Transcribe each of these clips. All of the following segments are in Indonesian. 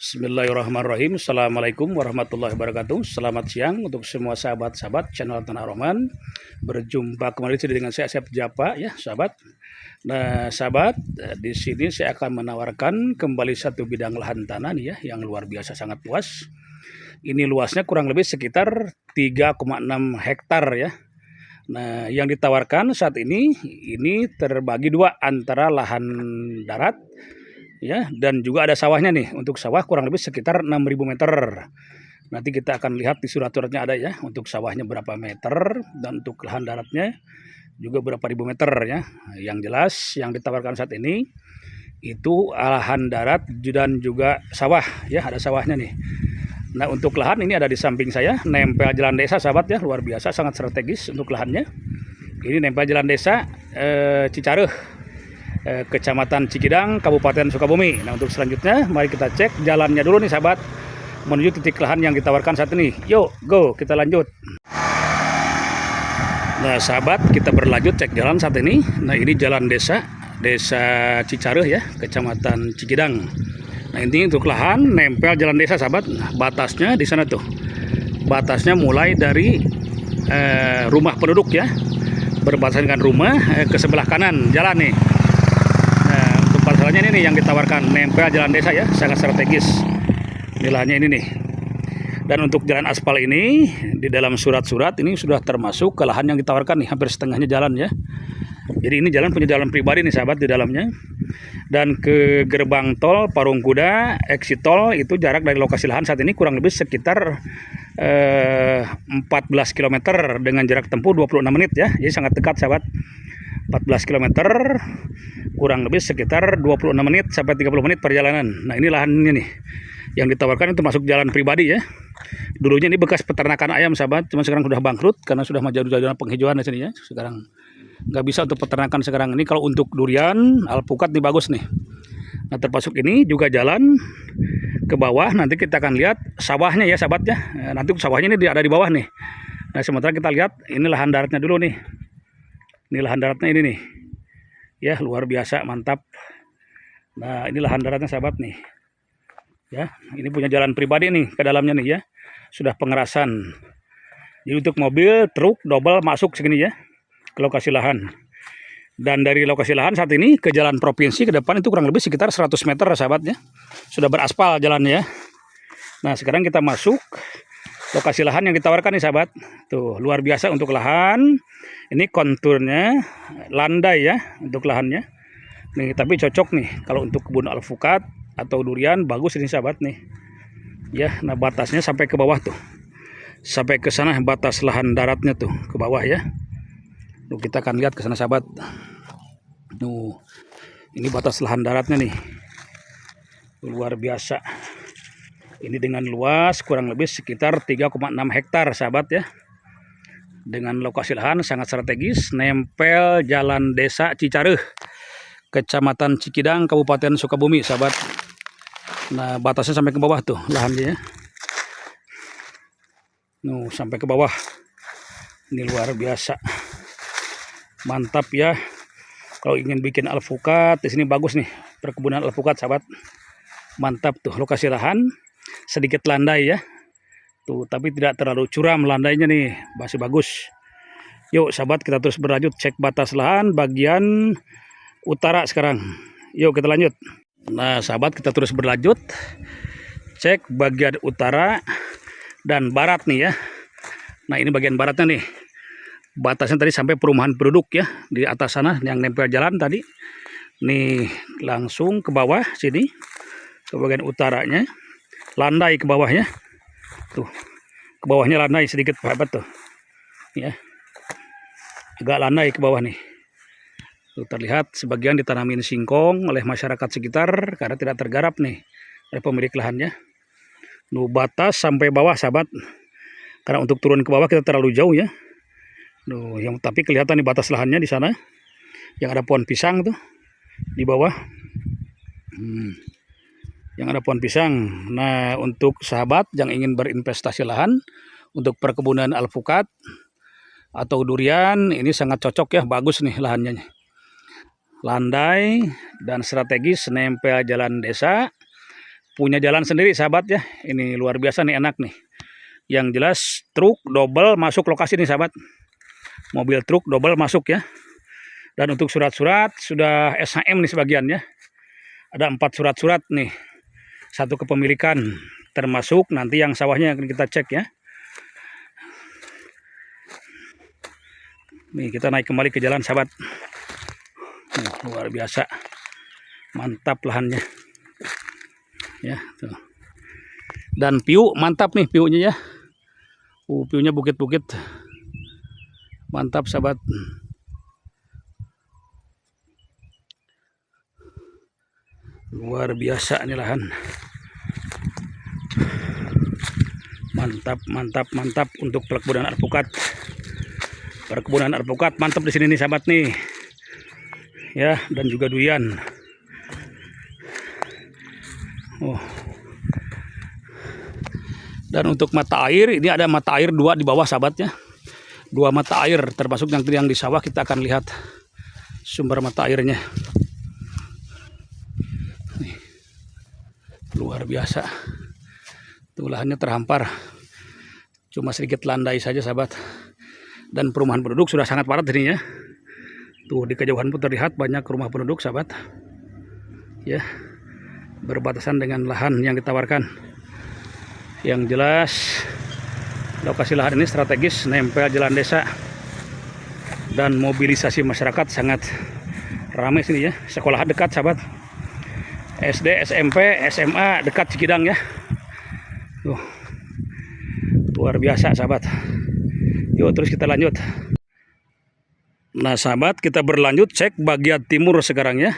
Bismillahirrahmanirrahim. Assalamualaikum warahmatullahi wabarakatuh. Selamat siang untuk semua sahabat-sahabat channel Tanah Roman. Berjumpa kembali dengan saya Asep Japa ya, sahabat. Nah, sahabat, di sini saya akan menawarkan kembali satu bidang lahan tanah nih ya, yang luar biasa sangat luas. Ini luasnya kurang lebih sekitar 3,6 hektar ya. Nah, yang ditawarkan saat ini terbagi dua antara lahan darat ya, dan juga ada sawahnya nih. Untuk sawah kurang lebih sekitar 6.000 meter. Nanti kita akan lihat di surat-suratnya ada ya, untuk sawahnya berapa meter dan untuk lahan daratnya juga berapa ribu meter ya. Yang jelas yang ditawarkan saat ini itu lahan darat dan juga sawah ya, ada sawahnya nih. Nah, untuk lahan ini ada di samping saya, nempel jalan desa sahabat ya, luar biasa sangat strategis untuk lahannya. Ini nempel jalan desa Cicareuh, Kecamatan Cikidang, Kabupaten Sukabumi. Nah, untuk selanjutnya mari kita cek jalannya dulu nih sahabat, menuju titik lahan yang ditawarkan saat ini. Yuk, go, kita lanjut. Nah sahabat, kita berlanjut cek jalan saat ini. Nah, ini jalan desa Cicareuh ya, Kecamatan Cikidang. Nah, ini untuk lahan nempel jalan desa sahabat. Batasnya di sana tuh, batasnya mulai dari rumah penduduk ya, berbatasan dengan rumah ke sebelah kanan jalan nih. Masalahnya ini nih yang ditawarkan, nempel jalan desa ya, sangat strategis nilainya ini nih. Dan untuk jalan aspal ini di dalam surat-surat ini sudah termasuk ke lahan yang ditawarkan nih, hampir setengahnya jalan ya. Jadi ini jalan punya jalan pribadi nih sahabat di dalamnya. Dan ke gerbang tol Parung Kuda, exit tol itu jarak dari lokasi lahan saat ini kurang lebih sekitar 14 km dengan jarak tempuh 26 menit ya. Jadi sangat dekat sahabat. 14 km kurang lebih sekitar 26 menit sampai 30 menit perjalanan. Nah, ini lahannya nih yang ditawarkan, itu masuk jalan pribadi ya. Dulunya ini bekas peternakan ayam sahabat, cuma sekarang sudah bangkrut karena sudah maju penghijauan di sini ya. Sekarang nggak bisa untuk peternakan sekarang ini. Kalau untuk durian alpukat nih bagus nih. Nah, termasuk ini juga jalan ke bawah, nanti kita akan lihat sawahnya ya sahabat ya. Nanti sawahnya ini ada di bawah nih. Nah, sementara kita lihat ini lahan daratnya dulu nih. Ini lahan daratnya ini nih ya, luar biasa mantap. Nah, ini lahan daratnya sahabat nih ya. Ini punya jalan pribadi nih ke dalamnya nih ya, sudah pengerasan. Jadi untuk mobil, truk, double masuk segini ya ke lokasi lahan. Dan dari lokasi lahan saat ini ke jalan provinsi ke depan itu kurang lebih sekitar 100 meter sahabat ya, sudah beraspal jalannya ya. Nah, sekarang kita masuk lokasi lahan yang ditawarkan nih sahabat. Tuh, luar biasa untuk lahan. Ini konturnya landai ya untuk lahannya. Nih, tapi cocok nih kalau untuk kebun alpukat atau durian, bagus ini sahabat nih. Ya, nah batasnya sampai ke bawah tuh. Sampai ke sana batas lahan daratnya tuh ke bawah ya. Tuh, kita akan lihat ke sana sahabat. Tuh, ini batas lahan daratnya nih. Luar biasa. Ini dengan luas kurang lebih sekitar 3,6 hektar sahabat ya. Dengan lokasi lahan sangat strategis, nempel jalan desa Cicareuh, Kecamatan Cikidang, Kabupaten Sukabumi sahabat. Nah, batasnya sampai ke bawah tuh lahannya ya. Nuh, sampai ke bawah. Ini luar biasa. Mantap ya. Kalau ingin bikin alpukat, di sini bagus nih perkebunan alpukat sahabat. Mantap tuh lokasi lahan, sedikit landai ya. Tuh, tapi tidak terlalu curam landainya nih, masih bagus. Yuk sahabat, kita terus berlanjut cek batas lahan bagian utara sekarang. Yuk kita lanjut. Nah sahabat, kita terus berlanjut cek bagian utara dan barat nih ya. Nah, ini bagian baratnya nih. Batasnya tadi sampai perumahan penduduk ya, di atas sana yang nempel jalan tadi. Nih langsung ke bawah sini, ke bagian utaranya, landai ke bawahnya. Tuh, ke bawahnya landai sedikit sahabat tuh ya, agak landai ke bawah nih. Tuh, terlihat sebagian ditanamin singkong oleh masyarakat sekitar karena tidak tergarap nih oleh pemilik lahannya. Nuh, batas sampai bawah sahabat, karena untuk turun ke bawah kita terlalu jauh ya. Nuh, yang tapi kelihatan di batas lahannya di sana yang ada pohon pisang tuh di bawah. Yang ada pohon pisang. Nah, untuk sahabat yang ingin berinvestasi lahan untuk perkebunan alpukat atau durian, ini sangat cocok ya, bagus nih lahannya. Landai dan strategis, nempel jalan desa punya jalan sendiri sahabat ya. Ini luar biasa nih, enak nih. Yang jelas truk double masuk lokasi nih sahabat. Mobil truk double masuk ya. Dan untuk surat-surat sudah SHM nih sebagian ya. Ada 4 surat-surat nih. 1 kepemilikan, termasuk nanti yang sawahnya yang kita cek ya. Nih kita naik kembali ke jalan sahabat. Nih, luar biasa. Mantap lahannya. Ya, tuh. Dan piu mantap nih piunya ya. Piunya bukit-bukit. Mantap sahabat. Luar biasa nih lahan. Mantap, mantap, mantap untuk perkebunan alpukat. Perkebunan alpukat mantap di sini nih sahabat nih. Ya, dan juga durian. Dan untuk mata air, ini ada mata air 2 di bawah sahabatnya. 2 mata air, termasuk yang di sawah. Kita akan lihat sumber mata airnya. Nih. Luar biasa. Tuh lahannya terhampar. Cuma sedikit landai saja sahabat. Dan perumahan penduduk sudah sangat padat ini ya. Tuh di kejauhan pun terlihat banyak rumah penduduk sahabat. Ya. Berbatasan dengan lahan yang ditawarkan. Yang jelas lokasi lahan ini strategis, nempel jalan desa, dan mobilisasi masyarakat sangat ramai sini ya. Sekolah dekat sahabat, SD, SMP, SMA dekat Cikidang ya. Tuh, luar biasa sahabat. Yuk terus kita lanjut. Nah sahabat, kita berlanjut cek bagian timur sekarang ya.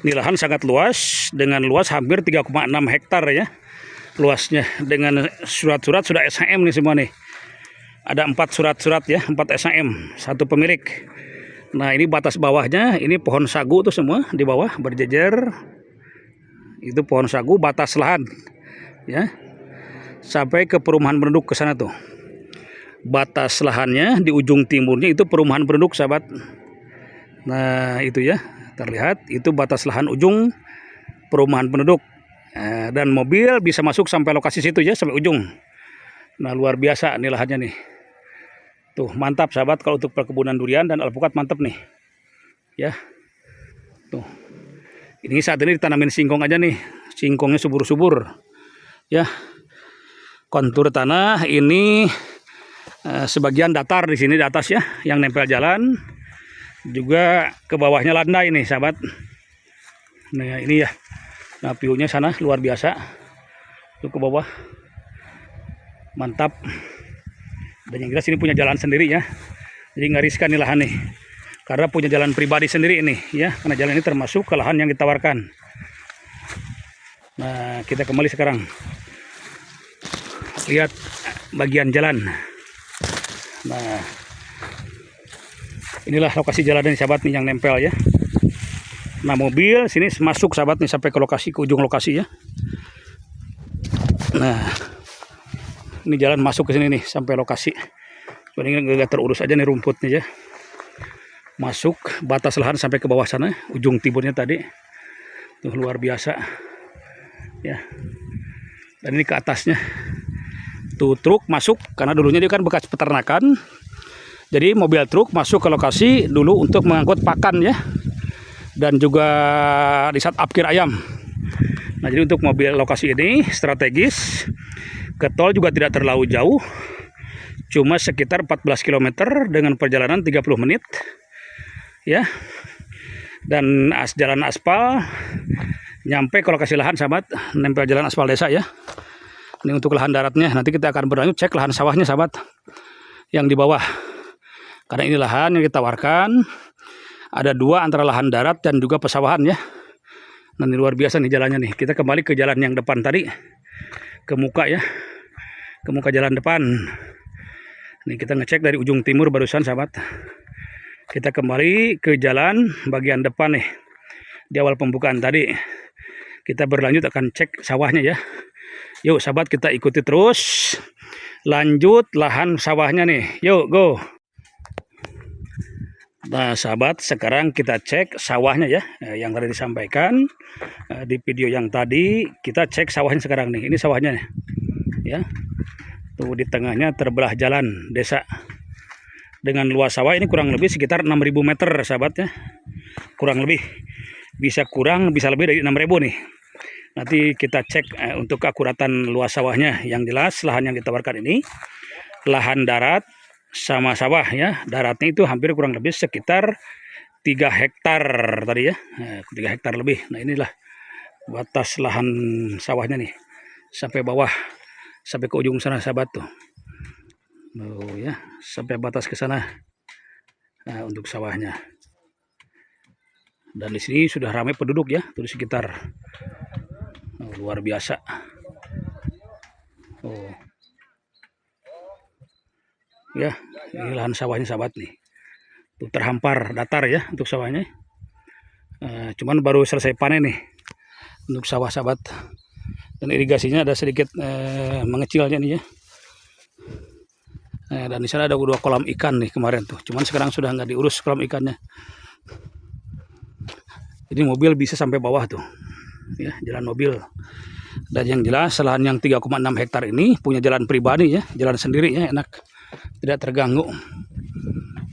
Ini lahan sangat luas, dengan luas hampir 3,6 hektar ya luasnya. Dengan surat-surat sudah SHM nih semua nih. Ada 4 surat-surat ya, 4 SHM, 1 pemilik. Nah ini batas bawahnya, ini pohon sagu tuh semua di bawah berjejer. Itu pohon sagu, batas lahan ya. Sampai ke perumahan penduduk ke sana tuh. Batas lahannya di ujung timurnya itu perumahan penduduk sahabat. Nah itu ya. Terlihat itu batas lahan ujung perumahan penduduk, dan mobil bisa masuk sampai lokasi situ ya, sampai ujung. Nah luar biasa nih lahannya nih. Tuh mantap sahabat, kalau untuk perkebunan durian dan alpukat mantap nih ya. Tuh ini saat ini ditanamin singkong aja nih, singkongnya subur-subur ya. Kontur tanah ini sebagian datar di sini di atas ya, yang nempel jalan. Juga ke bawahnya landai nih sahabat. Nah ini ya. Nah view-nya sana luar biasa. Tuh ke bawah. Mantap. Dan yang jelas ini punya jalan sendiri ya. Jadi nggak riskan nih lahan nih. Karena punya jalan pribadi sendiri ini ya. Karena jalan ini termasuk ke lahan yang ditawarkan. Nah kita kembali sekarang. Lihat bagian jalan. Nah inilah lokasi jalan ini sahabat nih yang nempel ya. Nah mobil sini masuk sahabat nih sampai ke lokasi, ke ujung lokasi ya. Nah ini jalan masuk ke sini nih sampai lokasi. Ini gak terurus aja nih rumputnya ya. Masuk batas lahan sampai ke bawah sana, ujung timurnya tadi. Tuh luar biasa ya. Dan ini ke atasnya. Tuh truk masuk, karena dulunya dia kan bekas peternakan. Jadi mobil truk masuk ke lokasi dulu untuk mengangkut pakan ya. Dan juga di saat parkir ayam. Nah jadi untuk mobil lokasi ini strategis. Ke tol juga tidak terlalu jauh. Cuma sekitar 14 km dengan perjalanan 30 menit. Ya. Dan jalan aspal. Nyampe ke lokasi lahan sahabat. Nempel jalan aspal desa ya. Ini untuk lahan daratnya. Nanti kita akan berlanjut cek lahan sawahnya sahabat. Yang di bawah. Karena ini lahan yang ditawarkan. Ada 2 antara lahan darat dan juga pesawahan ya. Nah ini luar biasa nih jalannya nih. Kita kembali ke jalan yang depan tadi. Ke muka ya. Ke muka jalan depan. Nih kita ngecek dari ujung timur barusan sahabat. Kita kembali ke jalan bagian depan nih. Di awal pembukaan tadi. Kita berlanjut akan cek sawahnya ya. Yuk sahabat kita ikuti terus. Lanjut lahan sawahnya nih. Yuk go. Nah, sahabat, sekarang kita cek sawahnya ya, yang tadi disampaikan di video yang tadi. Kita cek sawahnya sekarang nih. Ini sawahnya nih, ya. Tuh di tengahnya terbelah jalan desa. Dengan luas sawah ini kurang lebih sekitar 6.000 meter, sahabat ya. Kurang lebih. Bisa kurang, bisa lebih dari 6.000 nih. Nanti kita cek untuk keakuratan luas sawahnya. Yang jelas lahan yang ditawarkan ini lahan darat sama sawah ya. Daratnya itu hampir kurang lebih sekitar 3 hektar tadi ya, 3 hektar lebih. Nah, inilah batas lahan sawahnya nih, sampai bawah, sampai ke ujung sana, sahabat tuh. Oh ya, sampai batas ke sana. Nah, untuk sawahnya. Dan di sini sudah ramai penduduk ya, tuh di sekitar. Oh, luar biasa. Oh. Ya, ini lahan sawahnya, sahabat nih. Tuh terhampar datar ya untuk sawahnya. Cuman baru selesai panen nih untuk sawah, sahabat. Dan irigasinya ada sedikit mengecilnya nih ya. Dan di sana ada 2 kolam ikan nih kemarin tuh. Cuman sekarang sudah nggak diurus kolam ikannya. Jadi mobil bisa sampai bawah tuh. Ya, jalan mobil. Dan yang jelas lahan yang 3,6 hektar ini punya jalan pribadi ya, jalan sendiri ya, enak. Tidak terganggu.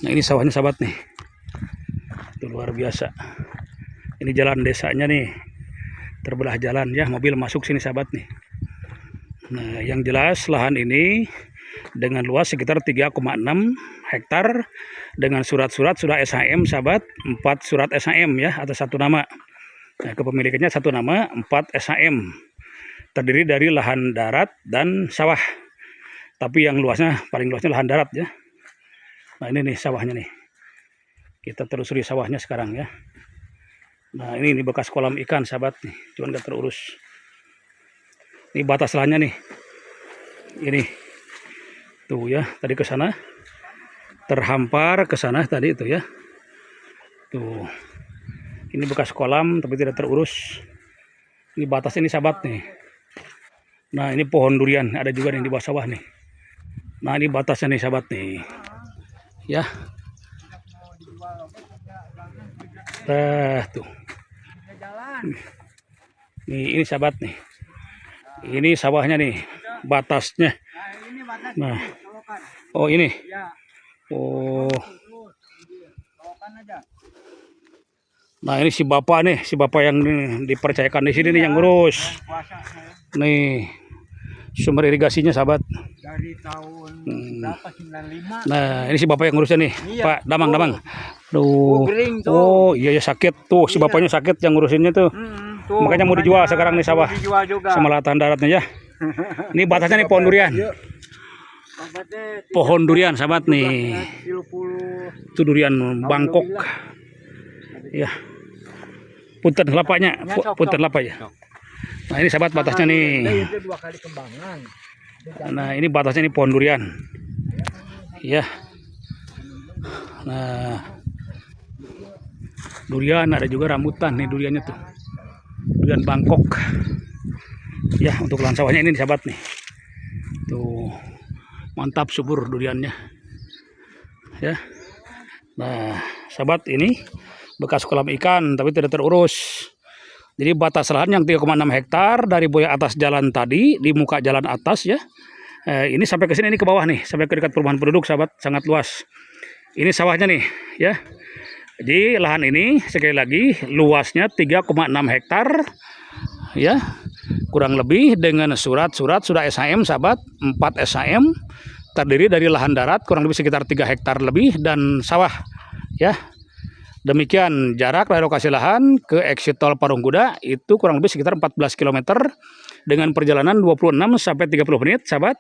Nah, ini sawahnya, sahabat nih. Itu luar biasa. Ini jalan desanya nih. Terbelah jalan ya, mobil masuk sini, sahabat nih. Nah, yang jelas lahan ini dengan luas sekitar 3,6 hektar dengan surat-surat sudah SHM, sahabat. 4 surat SHM ya, atas 1 nama. Nah, kepemilikannya 1 nama, 4 SHM. Terdiri dari lahan darat dan sawah. Tapi yang luasnya, paling luasnya lahan darat ya. Nah, ini nih sawahnya nih. Kita telusuri sawahnya sekarang ya. Nah, ini bekas kolam ikan, sahabat nih. Cuman nggak terurus. Ini batas lahannya nih. Ini. Tuh ya, tadi ke sana. Terhampar ke sana tadi itu ya. Tuh. Ini bekas kolam tapi tidak terurus. Ini batas ini, sahabat nih. Nah, ini pohon durian ada juga nih di bawah sawah nih. Nah, ini batasnya nih, sahabat nih. Ya. Tuh. Ini sahabat nih. Ini sawahnya nih, batasnya. Nah. Oh, ini. Oh. Nah, ini si bapak nih, si bapak yang dipercayakan di sini nih yang ngurus. Nih. Sumber irigasinya, sahabat. Dari tahun berapa, 95. Nah, ini si bapak yang ngurusnya nih. Iya. Pak Damang, Damang. Tuh. Oh, iya ya, sakit tuh, si bapaknya sakit yang ngurusinnya tuh. Tuh. Makanya mau dijual sekarang nih sawah. Dijual juga. Sama lahan daratnya ya. Ini batasnya nih pohon durian. Pohon durian, sahabat nih. Itu durian Bangkok. Ya. Punten lapanya, punten lapa ya. Nah, ini sahabat batasnya nih. Nah, ini batasnya nih pohon durian. Ya. Nah, durian ada juga rambutan nih duriannya tuh. Durian Bangkok. Ya, untuk lahan sawahnya ini sahabat nih. Tuh. Mantap subur duriannya. Ya. Nah, sahabat, ini bekas kolam ikan tapi tidak terurus. Jadi batas lahan yang 3,6 hektar dari boya atas jalan tadi, di muka jalan atas ya. Ini sampai ke sini, ini ke bawah nih, sampai ke dekat perumahan penduduk, sahabat, sangat luas. Ini sawahnya nih ya. Jadi lahan ini sekali lagi luasnya 3,6 hektar ya. Kurang lebih dengan surat-surat sudah SHM, sahabat, 4 SHM. Terdiri dari lahan darat kurang lebih sekitar 3 hektar lebih dan sawah ya. Demikian jarak dari lokasi lahan ke exit tol Parung Kuda itu kurang lebih sekitar 14 km dengan perjalanan 26 sampai 30 menit, sahabat.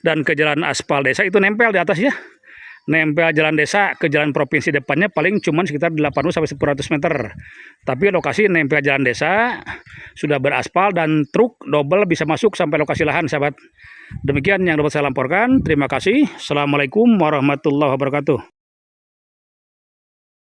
Dan ke jalan aspal desa itu nempel di atas ya. Nempel jalan desa ke jalan provinsi depannya paling cuman sekitar 80 sampai 100 meter. Tapi lokasi nempel jalan desa sudah beraspal dan truk double bisa masuk sampai lokasi lahan, sahabat. Demikian yang dapat saya laporkan. Terima kasih. Assalamualaikum warahmatullahi wabarakatuh.